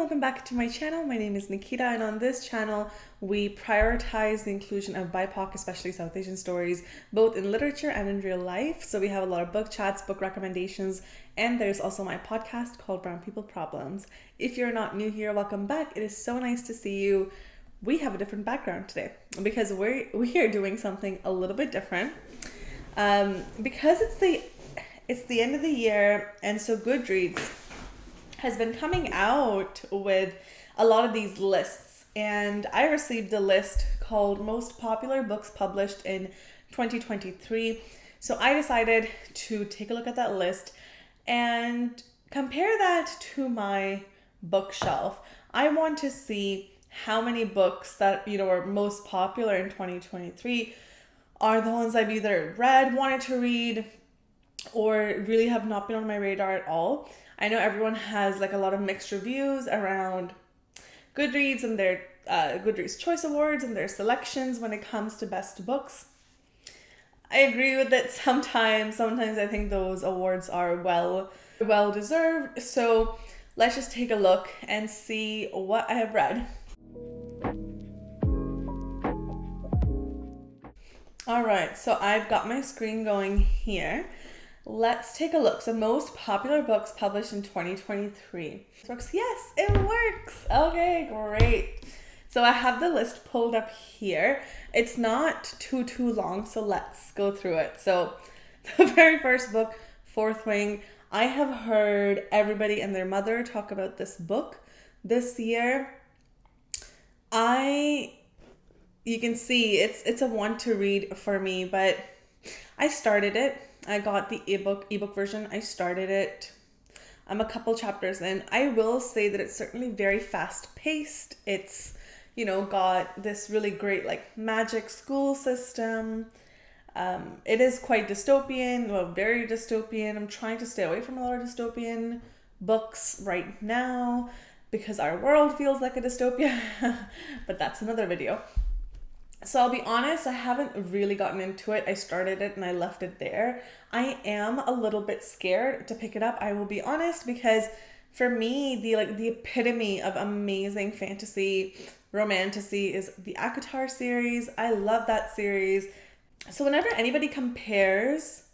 welcome back to my channel. My name is Nikita, and on this channel we prioritize the inclusion of BIPOC, especially South Asian stories, both in literature and in real life. So we have a lot of book chats, book recommendations, and there's also my podcast called Brown People Problems. If you're not new here, welcome back. It is so nice to see you. We have a different background today because we are doing something a little bit different. Because it's the end of the year, and so Goodreads has been coming out with a lot of these lists, and I received a list called Most Popular Books Published in 2023. So I decided to take a look at that list and compare that to my bookshelf. I want to see how many books that are most popular in 2023 are the ones I've either read, wanted to read, or really have not been on my radar at all. I know everyone has like a lot of mixed reviews around Goodreads and their Goodreads Choice Awards and their selections when it comes to best books. I agree with it sometimes. Sometimes I think those awards are well deserved. So let's just take a look and see what I have read. All right, so I've got my screen going here. Let's take a look. So most popular books published in 2023. Yes, it works. Okay, great. So I have the list pulled up here. It's not too long, so let's go through it. So the very first book, Fourth Wing. I have heard everybody and their mother talk about this book this year. You can see it's a one to read for me, but I started it. I got the ebook version. I started it. I'm a couple chapters in. I will say that it's certainly very fast paced. It's, got this really great like magic school system. It is quite dystopian, very dystopian. I'm trying to stay away from a lot of dystopian books right now because our world feels like a dystopia, but that's another video. So I'll be honest, I haven't really gotten into it. I started it and I left it there. I am a little bit scared to pick it up, I will be honest, because for me, the epitome of amazing fantasy, romantasy is the ACOTAR series. I love that series. So whenever anybody compares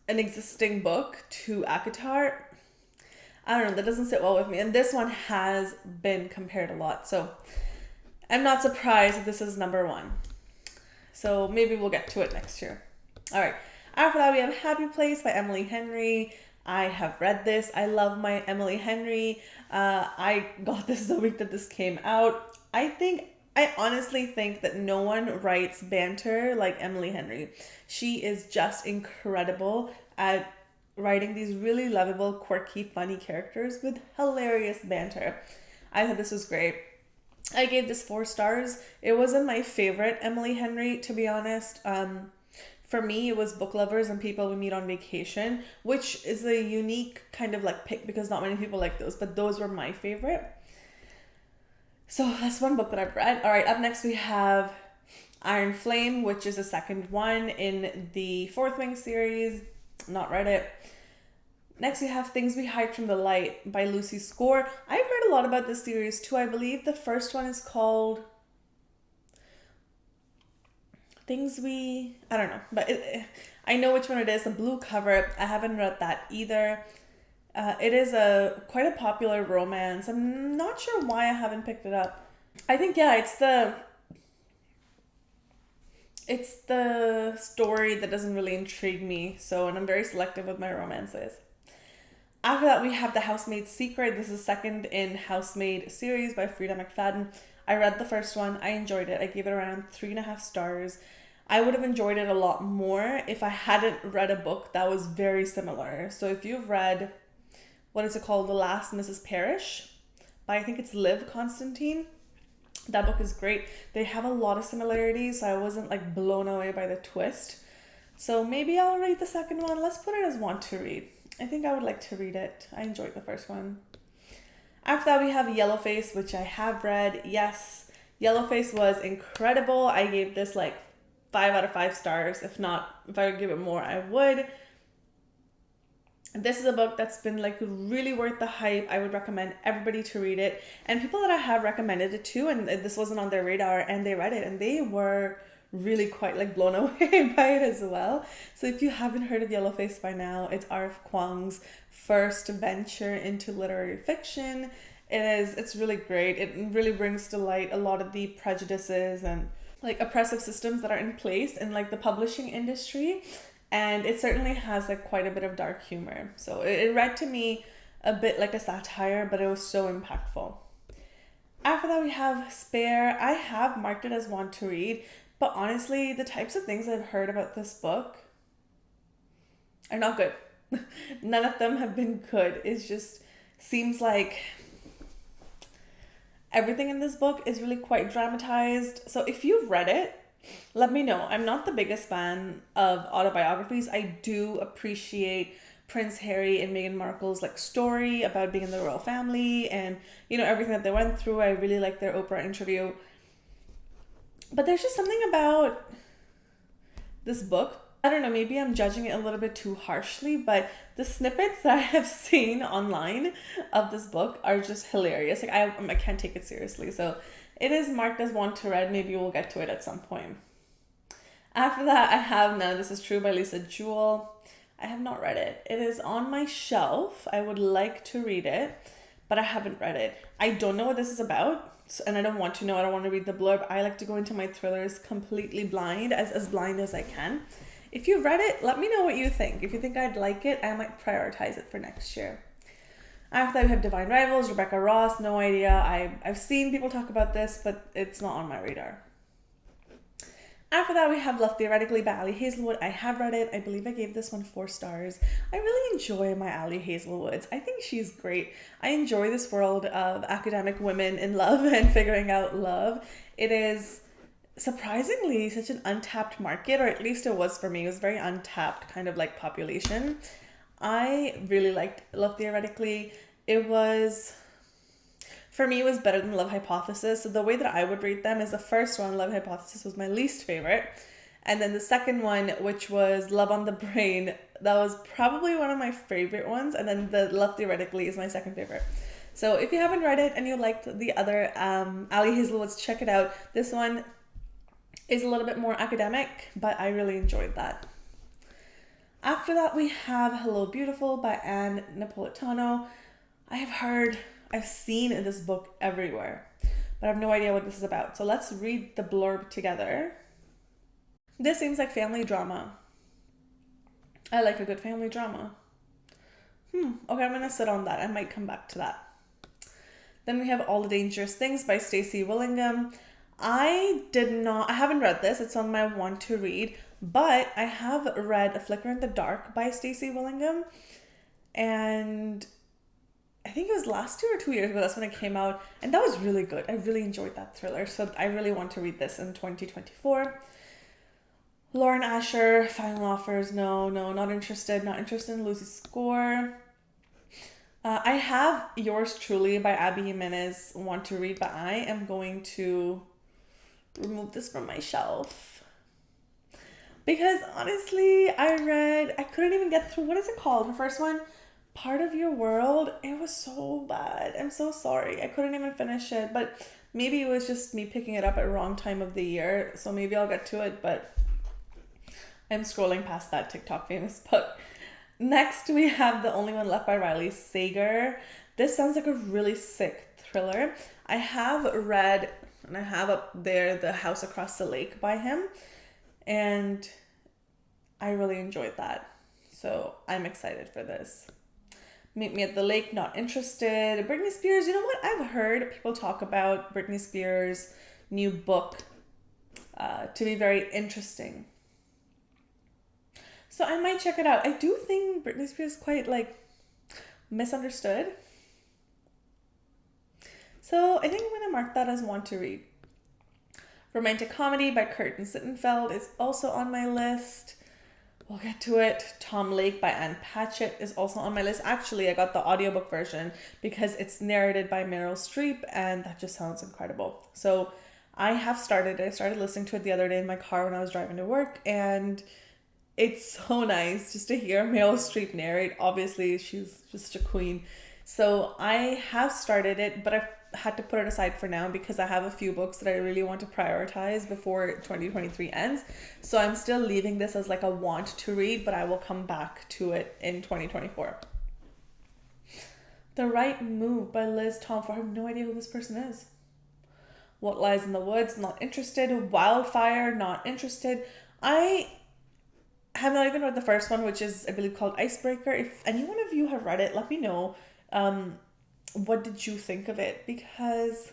an existing book to ACOTAR, I don't know, that doesn't sit well with me. And this one has been compared a lot. So I'm not surprised that this is number one. So maybe we'll get to it next year. All right. After that, we have Happy Place by Emily Henry. I have read this. I love my Emily Henry. I got this the week that this came out. I honestly think that no one writes banter like Emily Henry. She is just incredible at writing these really lovable, quirky, funny characters with hilarious banter. I thought this was great. I gave this 4 stars. It wasn't my favorite Emily Henry, to be honest. For me, it was book lovers and people we meet on vacation, which is a unique kind of like pick because not many people like those, but those were my favorite. So that's one book that I've read. All right, up next we have Iron Flame, which is the second one in the Fourth Wing series. Not read it. Next, we have Things We Hide from the Light by Lucy Score. I've heard a lot about this series too. I believe the first one is called I don't know, but I know which one it is. A blue cover. I haven't read that either. It is quite a popular romance. I'm not sure why I haven't picked it up. I think, yeah, it's the story that doesn't really intrigue me. And I'm very selective with my romances. After that, we have The Housemaid's Secret. This is second in Housemaid series by Frida McFadden. I read the first one. I enjoyed it. I gave it around 3.5 stars. I would have enjoyed it a lot more if I hadn't read a book that was very similar. So if you've read, what is it called? The Last Mrs. Parrish by, I think it's Liv Constantine. That book is great. They have a lot of similarities, so I wasn't like blown away by the twist. So maybe I'll read the second one. Let's put it as want to read. I think I would like to read it. I enjoyed the first one. After that, we have Yellowface, which I have read. Yes, Yellowface was incredible. I gave this like 5 out of 5 stars. If I would give it more, I would. This is a book that's been like really worth the hype. I would recommend everybody to read it. And people that I have recommended it to, and this wasn't on their radar, and they read it and they were really quite like blown away by it as well. So if you haven't heard of Yellowface by now, it's R.F. Kuang's first venture into literary fiction. It's really great. It really brings to light a lot of the prejudices and like oppressive systems that are in place in like the publishing industry, and it certainly has like quite a bit of dark humor. So it read to me a bit like a satire, but it was so impactful. After that, we have Spare. I have marked it as want to read, but honestly, the types of things I've heard about this book are not good. None of them have been good. It just seems like everything in this book is really quite dramatized. So if you've read it, let me know. I'm not the biggest fan of autobiographies. I do appreciate Prince Harry and Meghan Markle's like story about being in the royal family and everything that they went through. I really like their Oprah interview. But there's just something about this book. I don't know, maybe I'm judging it a little bit too harshly, but the snippets that I have seen online of this book are just hilarious. Like I can't take it seriously. So it is marked as want to read. Maybe we'll get to it at some point. After that, I have None of This Is True by Lisa Jewell. I have not read it. It is on my shelf. I would like to read it, but I haven't read it. I don't know what this is about, and I don't want to know. I don't want to read the blurb. I like to go into my thrillers completely blind, as blind as I can. If you've read it, let me know what you think. If you think I'd like it, I might prioritize it for next year. After that, we have Divine Rivals, Rebecca Ross. No idea. I've seen people talk about this, but it's not on my radar. After that, we have Love Theoretically by Ali Hazelwood. I have read it. I believe I gave this one 4 stars. I really enjoy my Ali Hazelwoods. I think she's great. I enjoy this world of academic women in love and figuring out love. It is surprisingly such an untapped market, or at least it was for me. It was very untapped kind of like population. I really liked Love Theoretically. For me, it was better than Love Hypothesis. So the way that I would rate them is the first one, Love Hypothesis, was my least favorite. And then the second one, which was Love on the Brain, that was probably one of my favorite ones. And then the Love Theoretically is my second favorite. So if you haven't read it and you liked the other Ali Hazelwoods, check it out. This one is a little bit more academic, but I really enjoyed that. After that, we have Hello Beautiful by Anne Napolitano. I've seen this book everywhere, but I have no idea what this is about. So let's read the blurb together. This seems like family drama. I like a good family drama. Okay, I'm gonna sit on that. I might come back to that. Then we have All the Dangerous Things by Stacey Willingham. I haven't read this. It's on my want to read, but I have read A Flicker in the Dark by Stacey Willingham, and I think it was last 2 or 2 years ago. That's when it came out, and that was really good. I really enjoyed that thriller, so I really want to read this in 2024. Lauren Asher, Final Offers. No, not interested. Not interested in Lucy's Score. I have Yours Truly by Abby Jimenez want to read, but I am going to remove this from my shelf because honestly, I couldn't even get through, what is it called? The first one, Part of Your World. It was so bad. I'm so sorry. I couldn't even finish it, but maybe it was just me picking it up at the wrong time of the year, so maybe I'll get to it, but I'm scrolling past that TikTok famous book. Next, we have The Only One Left by Riley Sager. This sounds like a really sick thriller. I have read, and I have up there, The House Across the Lake by him, and I really enjoyed that. So I'm excited for this. Meet Me at the Lake, not interested. Britney Spears, you know what? I've heard people talk about Britney Spears' new book to be very interesting. So I might check it out. I do think Britney Spears is quite misunderstood. So I think I'm going to mark that as want to read. Romantic Comedy by Curtin Sittenfeld is also on my list. We'll get to it. Tom Lake by Anne Patchett is also on my list. Actually, I got the audiobook version because it's narrated by Meryl Streep, and that just sounds incredible. So I started listening to it the other day in my car when I was driving to work, and It's so nice just to hear Meryl Streep narrate. Obviously, she's just a queen. So I have started it, but I've had to put it aside for now because I have a few books that I really want to prioritize before 2023 ends. So I'm still leaving this as like a want to read, but I will come back to it in 2024. The Right Move by Liz Tomford. I have no idea who this person is. What Lies in the Woods, not interested. Wildfire, not interested. I have not even read the first one, which is, I believe, called Icebreaker. If anyone of you have read it, let me know. What did you think of it? Because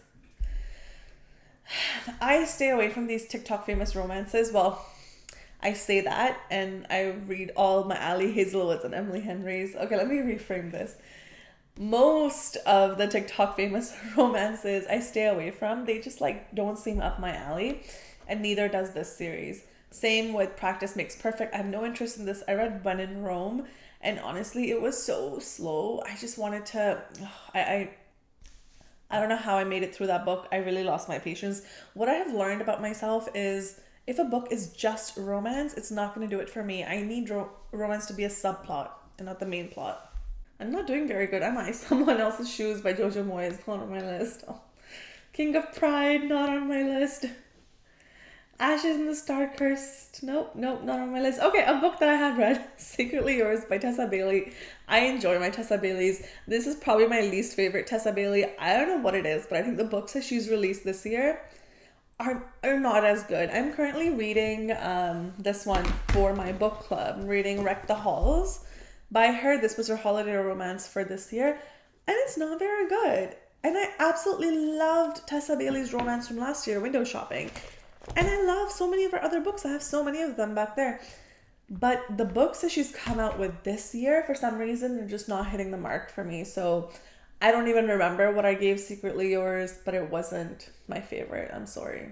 I stay away from these TikTok famous romances. Well, I say that, and I read all my Ali Hazelwoods and Emily Henry's. Okay, let me reframe this. Most of the TikTok famous romances I stay away from. They just like don't seem up my alley, and neither does this series. Same with Practice Makes Perfect. I have no interest in this. I read When in Rome, and honestly, it was so slow. I just wanted to. I don't know how I made it through that book. I really lost my patience. What I have learned about myself is if a book is just romance, it's not going to do it for me. I need romance to be a subplot and not the main plot. I'm not doing very good, am I? Someone Else's Shoes by Jojo Moyes, not on my list. Oh. King of Pride, not on my list. Ashes in the Starcurst, nope, not on my list. Okay, a book that I have read, Secretly Yours by Tessa Bailey. I enjoy my Tessa Baileys. This is probably my least favorite Tessa Bailey. I don't know what it is, but I think the books that she's released this year are not as good. I'm currently reading this one for my book club. I'm reading Wreck the Halls by her. This was her holiday romance for this year, and it's not very good. And I absolutely loved Tessa Bailey's romance from last year, Window Shopping. And I love so many of her other books. I have so many of them back there. But the books that she's come out with this year, for some reason, are just not hitting the mark for me. So I don't even remember what I gave Secretly Yours, but it wasn't my favorite. I'm sorry.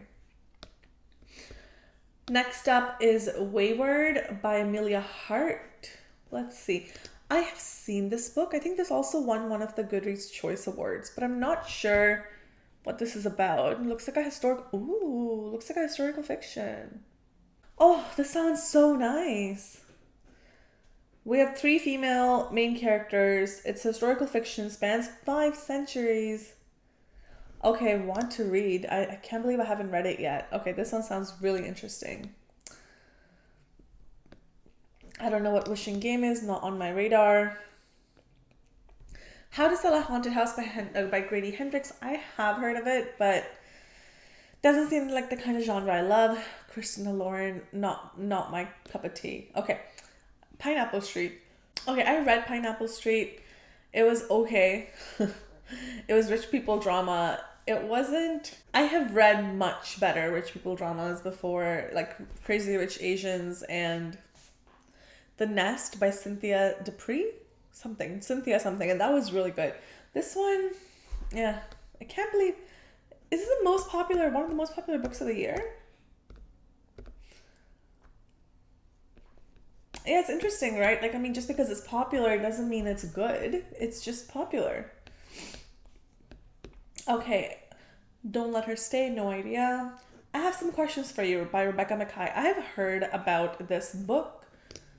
Next up is Wayward by Amelia Hart. Let's see. I have seen this book. I think this also won one of the Goodreads Choice Awards, but I'm not sure what this is about. It looks like a historical fiction. Oh, this sounds so nice. We have 3 female main characters. It's historical fiction, spans 5 centuries. Okay, want to read. I can't believe I haven't read it yet. Okay, this one sounds really interesting. I don't know what Wishing Game is, not on my radar. How to Sell a Haunted House by Grady Hendrix. I have heard of it, but doesn't seem like the kind of genre I love. Christina Lauren, not my cup of tea. Okay, Pineapple Street. Okay, I read Pineapple Street. It was okay. It was rich people drama. It wasn't... I have read much better rich people dramas before, like Crazy Rich Asians and The Nest by Cynthia something, and that was really good. This one, yeah, I can't believe... Is this one of the most popular books of the year? Yeah, it's interesting, right? Like, I mean, just because it's popular doesn't mean it's good. It's just popular. Okay, Don't Let Her Stay, no idea. I have some questions for you by Rebecca Mackay. I have heard about this book,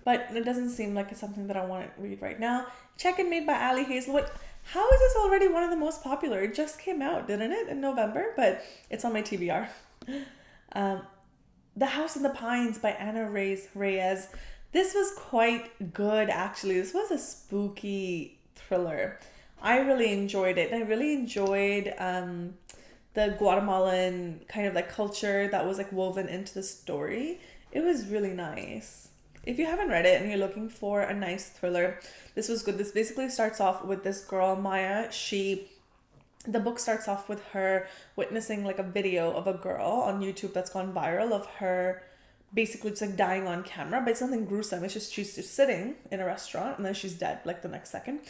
but it doesn't seem like it's something that I want to read right now. Check-In Made by Ali Hazelwood. How is this already one of the most popular? It just came out, didn't it, in November? But it's on my TBR. The House in the Pines by Anna Reyes. This was quite good, actually. This was a spooky thriller. I really enjoyed it. I really enjoyed the Guatemalan kind of like culture that was like woven into the story. It was really nice. If you haven't read it and you're looking for a nice thriller, this was good. This basically starts off with this girl, Maya. The book starts off with her witnessing like a video of a girl on YouTube that's gone viral of her basically just like dying on camera, but it's nothing gruesome. It's just she's just sitting in a restaurant and then she's dead like the next second.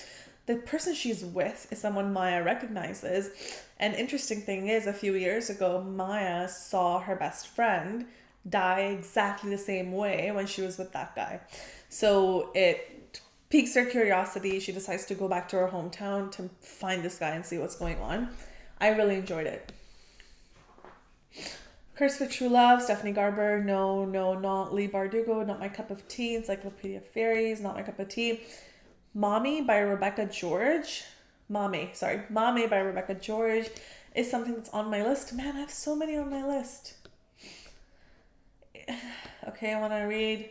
The person she's with is someone Maya recognizes. And interesting thing is, a few years ago, Maya saw her best friend die exactly the same way when she was with that guy. So it piques her curiosity. She decides to go back to her hometown to find this guy and see what's going on. I really enjoyed it. Curse for True Love, Stephanie Garber. No, not Lee Bardugo. Not my cup of tea. Encyclopedia of Fairies. Not my cup of tea. Mommy by Rebecca George. Mommy by Rebecca George is something that's on my list. Man, I have so many on my list. Okay, I want to read.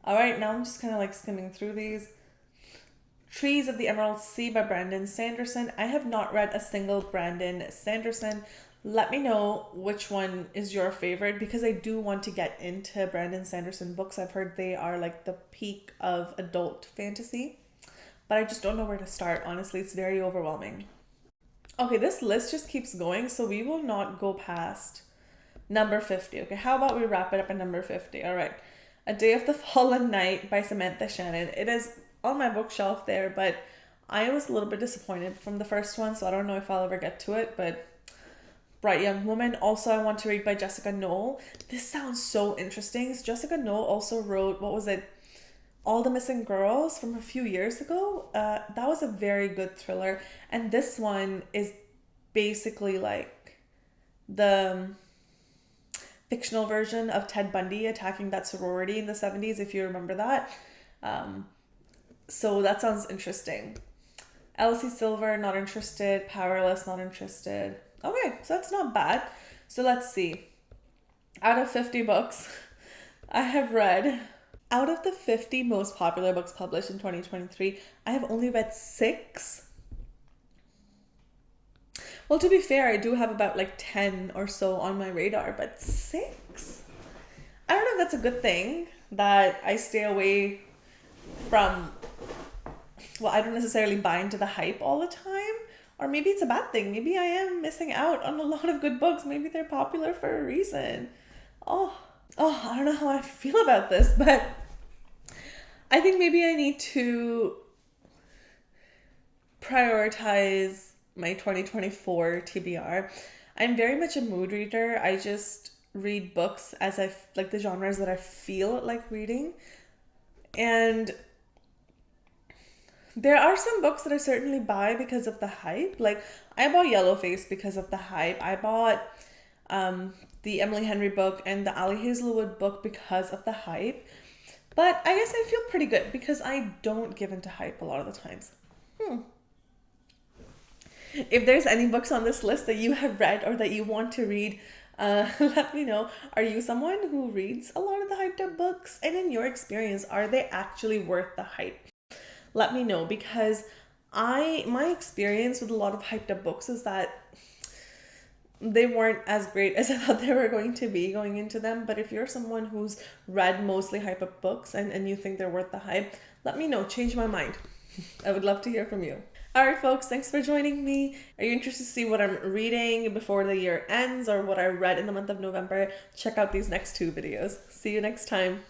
All right, now I'm just kind of like skimming through these. Trees of the Emerald Sea by Brandon Sanderson. I have not read a single Brandon Sanderson. Let me know which one is your favorite, because I do want to get into Brandon Sanderson books. I've heard they are like the peak of adult fantasy, but I just don't know where to start. Honestly, it's very overwhelming. Okay, this list just keeps going, so we will not go past number 50. Okay, how about we wrap it up at number 50? All right. A Day of the Fallen Night by Samantha Shannon. It is on my bookshelf there, but I was a little bit disappointed from the first one, so I don't know if I'll ever get to it, but Bright Young Woman. Also, I want to read by Jessica Knoll. This sounds so interesting. Jessica Knoll also wrote, what was it? All the Missing Girls from a few years ago. That was a very good thriller. And this one is basically like the fictional version of Ted Bundy attacking that sorority in the 70s, if you remember that. So that sounds interesting. Elsie Silver, not interested. Powerless, not interested. Okay, so that's not bad. So let's see. Out of 50 books I have read, out of the 50 most popular books published in 2023, I have only read 6. Well, to be fair, I do have about like 10 or so on my radar, but 6? I don't know if that's a good thing, that I stay away from, well, I don't necessarily buy into the hype all the time. Or maybe it's a bad thing. Maybe I am missing out on a lot of good books. Maybe they're popular for a reason. Oh, I don't know how I feel about this, but I think maybe I need to prioritize my 2024 TBR. I'm very much a mood reader. I just read books as like the genres that I feel like reading. And there are some books that I certainly buy because of the hype. Like, I bought Yellowface because of the hype. I bought the Emily Henry book and the Ali Hazelwood book because of the hype. But I guess I feel pretty good because I don't give into hype a lot of the times. If there's any books on this list that you have read or that you want to read, let me know. Are you someone who reads a lot of the hyped up books? And in your experience, are they actually worth the hype? Let me know, because my experience with a lot of hyped up books is that they weren't as great as I thought they were going to be going into them. But if you're someone who's read mostly hype up books and you think they're worth the hype, let me know. Change my mind. I would love to hear from you. All right, folks, thanks for joining me. Are you interested to see what I'm reading before the year ends or what I read in the month of November? Check out these next 2 videos. See you next time.